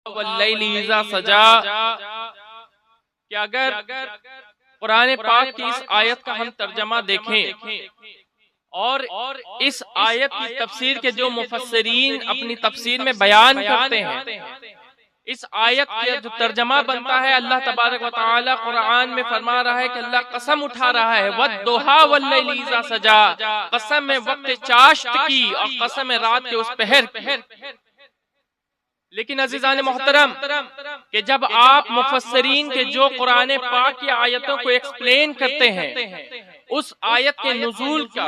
واللیل اذا سجا کہ اگر قرآن پاک کی اس آیت کا ہم ترجمہ دیکھیں اور اس آیت کی تفسیر کے جو مفسرین اپنی تفسیر میں بیان کرتے ہیں، اس آیت کا جو ترجمہ بنتا ہے، اللہ تبارک و تعالی قرآن میں فرما رہا ہے کہ اللہ قسم اٹھا رہا ہے وَالضُّحَىٰ وَاللَّيْلِ إِذَا سَجَا، قسم ہے وقت چاشت کی اور قسم ہے رات کے اس پہر کی۔ لیکن عزیزان محترم کہ جب آپ مفسرین کے جو قرآن پاک کی آیتوں کو ایکسپلین کرتے ہیں، اس آیت کے نزول کا،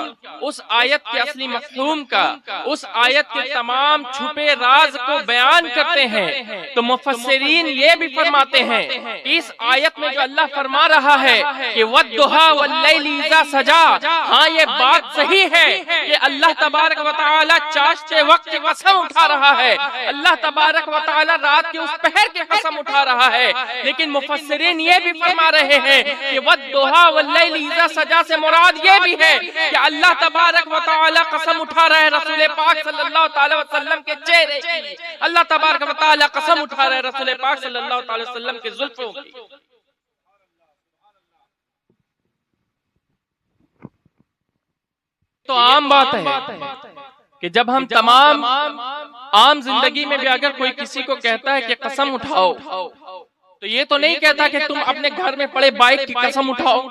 اس آیت کے اصلی مفہوم کا، اس آیت کے تمام چھپے راز کو بیان کرتے ہیں، تو مفسرین یہ بھی فرماتے ہیں کہ اس آیت میں جو اللہ فرما رہا ہے کہ وَالضُّحَىٰ وَاللَّيْلِ إِذَا سَجَا، ہاں یہ بات صحیح ہے کہ اللہ تبارک و تعالی چاشت کے وقت کی قسم اٹھا رہا ہے، اللہ تبارک و تعالی رات کے اس پہر کی قسم اٹھا رہا ہے، لیکن مفسرین یہ بھی فرما رہے ہیں کہ وَالضُّحَىٰ وَاللَّيْلِ إِذَا سَجَا سے مراد یہ بھی ہے کہ اللہ تبارک و تعالی قسم اٹھا رہا ہے رسول پاک صلی اللہ تعالی وسلم کے چہرے کی، اللہ تبارک و تعالی قسم اٹھا رہا ہے رسول پاک صلی اللہ تعالی وسلم کے زلفوں کی۔ تو عام بات ہے کہ جب ہم تمام عام زندگی میں بھی اگر کوئی کسی کو کہتا ہے کہ قسم اٹھاؤ، تو یہ تو نہیں کہتا کہ تم اپنے گھر میں پڑے بائک کی قسم اٹھاؤ،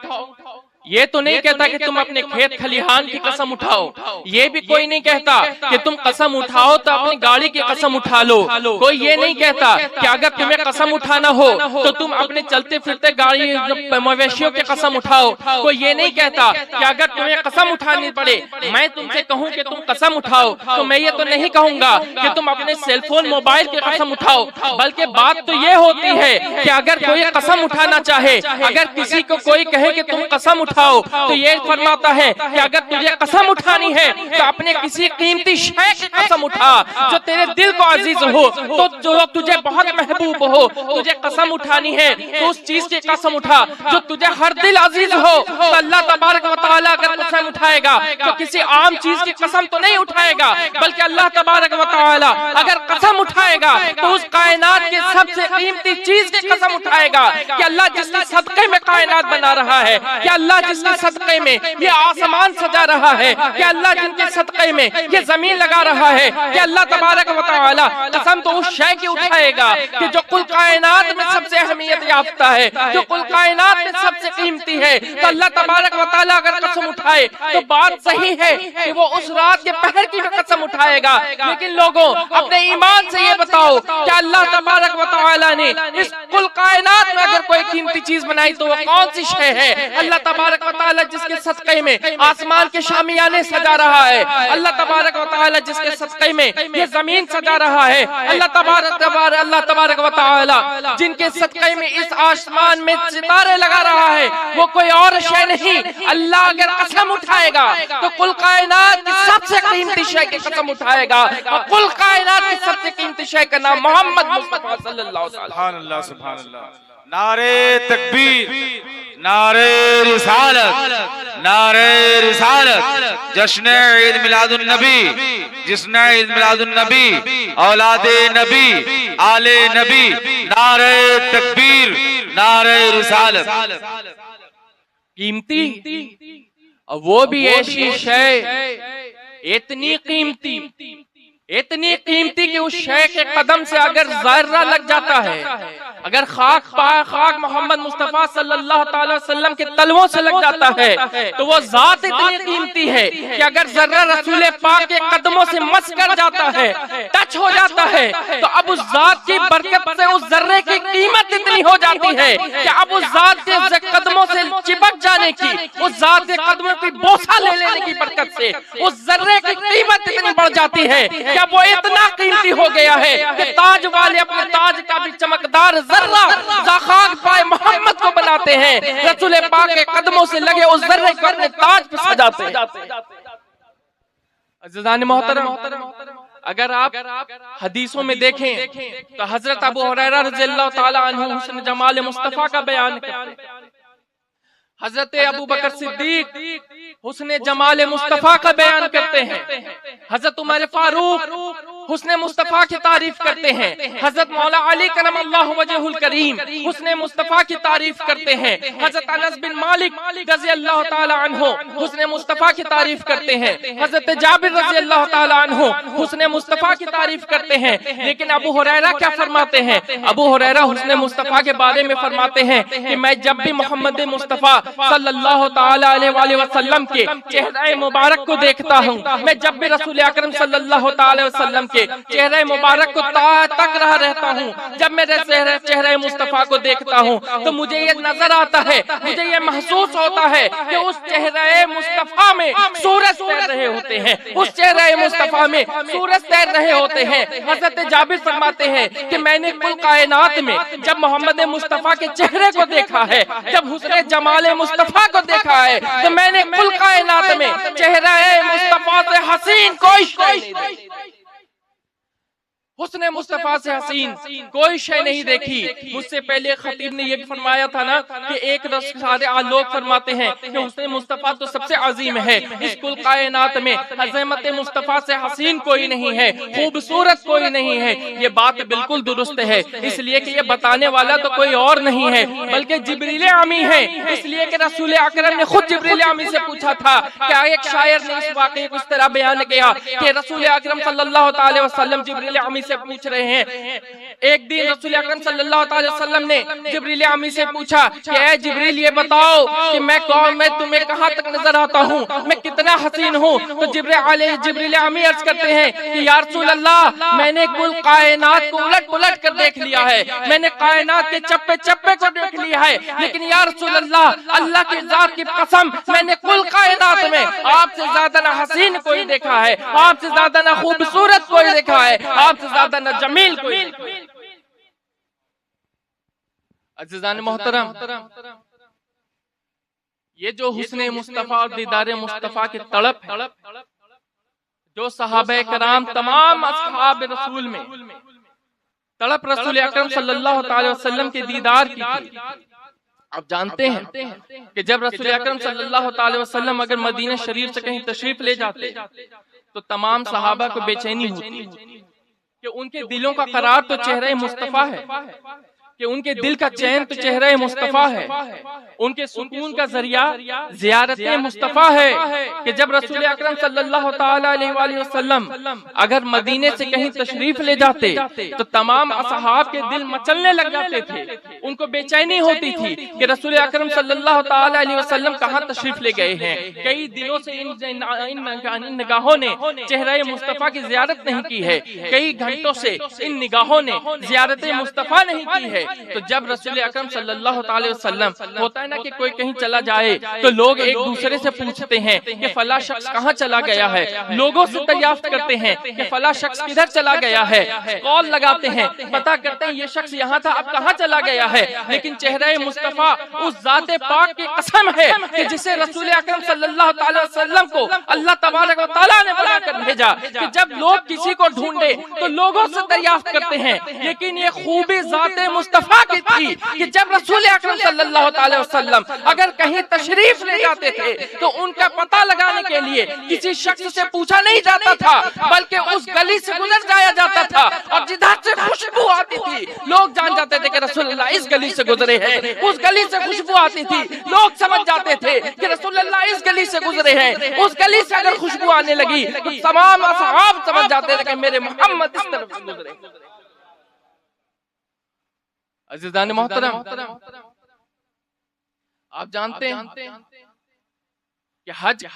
یہ تو نہیں کہتا کہ تم اپنے کھیت کھلیہان کی قسم اٹھاؤ، یہ بھی کوئی نہیں کہتا کہ تم قسم اٹھاؤ تو اپنی گاڑی کی قسم اٹھا لو، کوئی یہ نہیں کہتا کہ اگر تمہیں قسم اٹھانا ہو تو تم اپنے چلتے پھرتے گاڑی مویشیوں کی قسم اٹھاؤ، کوئی یہ نہیں کہتا کہ اگر تمہیں قسم اٹھانی پڑے میں تم سے کہوں کہ تم قسم اٹھاؤ تو میں یہ تو نہیں کہوں گا کہ تم اپنے سیل فون موبائل کی قسم اٹھاؤ، بلکہ بات تو یہ ہوتی ہے کہ اگر کوئی قسم اٹھانا چاہے، اگر کسی کو کوئی کہے کہ تم قسم تو یہ فرماتا ہے کہ اگر تجھے قسم اٹھانی ہے تو اپنے کسی قیمتی شے کی قسم اٹھا جو تیرے دل کو عزیز ہو، تو جو تجھے بہت محبوب ہو، تجھے قسم اٹھانی ہے تو اس چیز کی قسم اٹھا جو تجھے ہر دل عزیز ہو۔ تو اللہ تبارک و تعالیٰ اگر قسم اٹھائے گا تو کسی عام چیز کی قسم تو نہیں اٹھائے گا، بلکہ اللہ تبارک و تعالیٰ اگر قسم اٹھائے گا تو اس کائنات کے سب سے قیمتی چیز کی قسم اٹھائے گا کہ اللہ جس کے صدقے میں کائنات بنا رہا ہے، کہ اللہ جس کے صدقے میں یہ آسمان سجا رہا ہے، کہ اللہ جن کے صدقے میں یہ زمین لگا رہا ہے، کہ اللہ تبارک و تعالی قسم تو اس شے کی اٹھائے گا کہ جو کل کائنات میں سب سے اہمیت یافتہ ہے، جو کل کائنات میں سب سے قیمتی ہے، تو اللہ تبارک و تعالی اگر قسم اٹھائے تو بات صحیح ہے کہ وہ اس رات کے پہر کی قسم اٹھائے گا۔ لیکن لوگوں اپنے ایمان سے یہ بتاؤ کہ اللہ تبارک و تعالی نے اس کل کائنات میں اگر کوئی قیمتی چیز بنائی تو وہ کون سی شے ہے؟ اللہ تبارک و تعالی جس کے صدقے میں آسمان کے شامیانے سجا رہا ہے، اللہ تبارک و تعالی جس کے صدقے میں یہ زمین سجا رہا ہے، اللہ تبارک و تعالی جن کے صدقے میں اس آسمان میں ستارے لگا رہا ہے، وہ کوئی اور شے نہیں۔ اللہ اگر قسم اٹھائے گا تو کل کائنات کی سب سے قیمتی شے کی قسم اٹھائے گا، اور کل کائنات کی سب سے قیمتی شے کا نام محمد مصطفیٰ صلی اللہ علیہ وسلم۔ سبحان اللہ سبحان اللہ۔ نعرہ تکبیر، نعرہ رسالت، نعرہ رسالت، جشن عید میلاد النبی، جشن عید میلاد النبی، اولاد نبی، آل نبی، نعرہ تکبیر، نعرہ رسالت۔ قیمتی اور وہ بھی ایسی شے اتنی قیمتی کہ اس شے کے قدم سے اگر ذرہ لگ جاتا ہے، اگر خاک محمد مصطفیٰ صلی اللہ تعالی وسلم کے تلووں سے لگ جاتا ہے تو وہ ذات اتنی قیمتی ہے کہ اگر ذرہ رسول پاک کے قدموں سے مس کر جاتا ہے، ٹچ ہو جاتا ہے، تو اب اس ذات کی برکت سے اس ذرے کی قیمت اتنی ہو جاتی ہے کہ اب اس ذات کے قدموں سے چپک جانے کی، اس ذات کے قدموں کی بوسہ لے لینے کی برکت سے اس ذرے کی قیمت اتنی بڑھ جاتی ہے کہ اب وہ اتنا قیمتی ہو گیا ہے کہ تاج والے اپنے تاج کا بھی چمکدار ذرہ خاک پائے محمد کو بناتے ہیں، رسول پاک کے قدموں سے لگے اس ذرے کو اپنے تاج پہ سجاتے ہیں۔ عزیزان محترم، اگر آپ حدیثوں میں دیکھیں تو حضرت ابو ہریرہ رضی اللہ تعالی عنہ حسن جمال مصطفیٰ کا بیان کرتے ہیں، حضرت ابو بکر صدیق حسن جمال مصطفیٰ کا بیان کرتے ہیں، حضرت عمر فاروق حسن مصطفیٰ کی تعریف کرتے ہیں، حضرت مولا علی کرم اللہ وجہ الکریم حسن مصطفیٰ کی تعریف کرتے ہیں، حضرت انس بن مالک رضی اللہ تعالی عنہ حسن مصطفیٰ کی تعریف کرتے ہیں، حضرت جابر رضی اللہ تعالی عنہ حسن مصطفیٰ کی تعریف کرتے ہیں۔ لیکن ابو ہریرہ کیا فرماتے ہیں؟ ابو ہریرہ حسن مصطفیٰ کے بارے میں فرماتے ہیں کہ میں جب بھی محمد مصطفیٰ صلی اللہ تعالی علیہ وآلہ وسلم کے چہرہ مبارک کو دیکھتا ہوں، میں جب بھی رسول اکرم صلی اللہ تعالی وسلم کے چہرہ مبارک کو تک رہا رہتا ہوں، جب میں چہرہ مصطفیٰ کو دیکھتا ہوں تو مجھے یہ نظر آتا ہے، مجھے یہ محسوس ہوتا ہے کہ اس چہرہ مصطفیٰ میں سورج تیر رہے ہوتے ہیں، اس چہرہ مصطفیٰ میں سورج تیر رہے ہوتے ہیں۔ حضرت جابر فرماتے ہیں کہ میں نے کل کائنات میں جب محمد مصطفیٰ کے چہرے کو دیکھا ہے، جب حسن جمال مصطفیٰ کو دیکھا ہے، تو میں نے کل کائنات میں چہرہ مصطفیٰ سے حسین کوئی شے نہیں دیکھی، حسن مصطفیٰ سے حسین کوئی شے نہیں دیکھی۔ مجھ سے پہلے خطیب نے یہ فرمایا تھا نا کہ ایک سارے لوگ فرماتے ہیں کہ حسن مصطفیٰ تو سب سے عظیم ہے، اس کل کائنات میں عظمت مصطفیٰ سے حسین کوئی نہیں ہے، خوبصورت کوئی نہیں ہے۔ یہ بات بالکل درست ہے، اس لیے کہ یہ بتانے والا تو کوئی اور نہیں ہے بلکہ جبریل امی ہے، اس لیے کہ رسول اکرم نے خود جبریل امی سے پوچھا تھا کہ ایک شاعر نے اس واقعے کو اس طرح بیان کیا کہ رسول اکرم صلی اللہ تعالی وسلم جبریل امی سے پوچھ رہے ہیں۔ ایک دن رسول اکرم صلی اللہ تعالی وسلم نے جبریل امی سے پوچھا کہ اے جبریل یہ بتاؤ کہ میں کون، میں تمہیں کہاں تک نظر آتا ہوں، میں کتنا حسین ہوں؟ تو جبریل امی عرض کرتے ہیں کہ یا رسول اللہ میں نے کل کائنات کو الٹ پلٹ کر دیکھ لیا ہے، میں نے کائنات کے چپے چپے کو دیکھ لیا ہے، لیکن یا رسول اللہ اللہ کی ذات کی قسم میں نے کل کائنات میں آپ سے زیادہ نہ حسین کوئی دیکھا ہے، آپ سے زیادہ نہ خوبصورت کوئی دیکھا ہے، آپ سے زیادہ نہ جمیل کوئی۔ عزیزان محترم، یہ جو حسن مصطفیٰ اور دیدار مصطفیٰ کی تڑپ ہے، جو صحابہ کرام تمام اصحاب رسول میں تڑپ رسول اکرم صلی اللہ تعالی وسلم کے دیدار کی تھی۔ آپ جانتے ہیں کہ جب رسول اکرم صلی اللہ تعالی وسلم اگر مدینہ شریف سے کہیں تشریف لے جاتے تو تمام صحابہ کو بے چینی ہوتی کہ ان کے دلوں کا قرار تو چہرہ مصطفیٰ ہے، کہ ان کے دل کا چین تو چہرہ مصطفیٰ ہے، ان کے سکون کا ذریعہ زیارت مصطفیٰ ہے، کہ جب رسول اکرم صلی اللہ تعالی علیہ وآلہ وسلم اگر مدینے سے کہیں تشریف لے جاتے تو تمام اصحاب کے دل مچلنے لگ جاتے تھے، ان کو بے چینی ہوتی تھی کہ رسول اکرم صلی اللہ تعالی علیہ وسلم کہاں تشریف لے گئے ہیں۔ کئی دنوں سے ان نگاہوں نے چہرہ مصطفیٰ کی زیارت نہیں کی ہے، کئی گھنٹوں سے ان نگاہوں نے زیارت مصطفیٰ نہیں کی ہے۔ تو جب رسول اکرم صلی اللہ تعالی وسلم ہوتا ہے نا کہ کوئی کہیں چلا جائے تو لوگ ایک دوسرے سے پوچھتے ہیں کہ فلاں شخص کہاں چلا گیا ہے، لوگوں سے دریافت کرتے ہیں کہ فلاں شخص کدھر چلا گیا ہے، کال لگاتے ہیں، پتہ کرتے ہیں یہ شخص یہاں تھا اب کہاں چلا گیا ہے۔ لیکن چہرہ مصطفیٰ اس ذات پاک کی قسم ہے کہ جسے رسول اکرم صلی اللہ تعالی وسلم کو اللہ تبارک و تعالیٰ نے بنا کر بھیجا کہ جب لوگ کسی کو ڈھونڈے تو لوگوں سے دریافت کرتے ہیں، لیکن یہ خوبی ذات مصطفیٰ کی تھی کہ جب رسول اکرم صلی اللہ تعالی وسلم اگر کہیں تشریف لے جاتے تھے تو ان کا پتہ لگانے کے لیے کسی شخص سے پوچھا نہیں جاتا تھا بلکہ اس گلی سے گزر جایا جاتا تھا اور جدھر سے خوشبو آتی تھی لوگ جان جاتے تھے کہ رسول اللہ اس گلی سے گزرے ہیں، اس گلی سے خوشبو آتی تھی لوگ سمجھ جاتے تھے کہ رسول اللہ اس گلی سے گزرے ہیں، اس گلی سے اگر خوشبو آنے لگی تو تمام اصحاب سمجھ جاتے تھے کہ میرے محمد اس طرف سے گزرے۔ عزیزان محترم، آپ جانتے ہیں کہ حج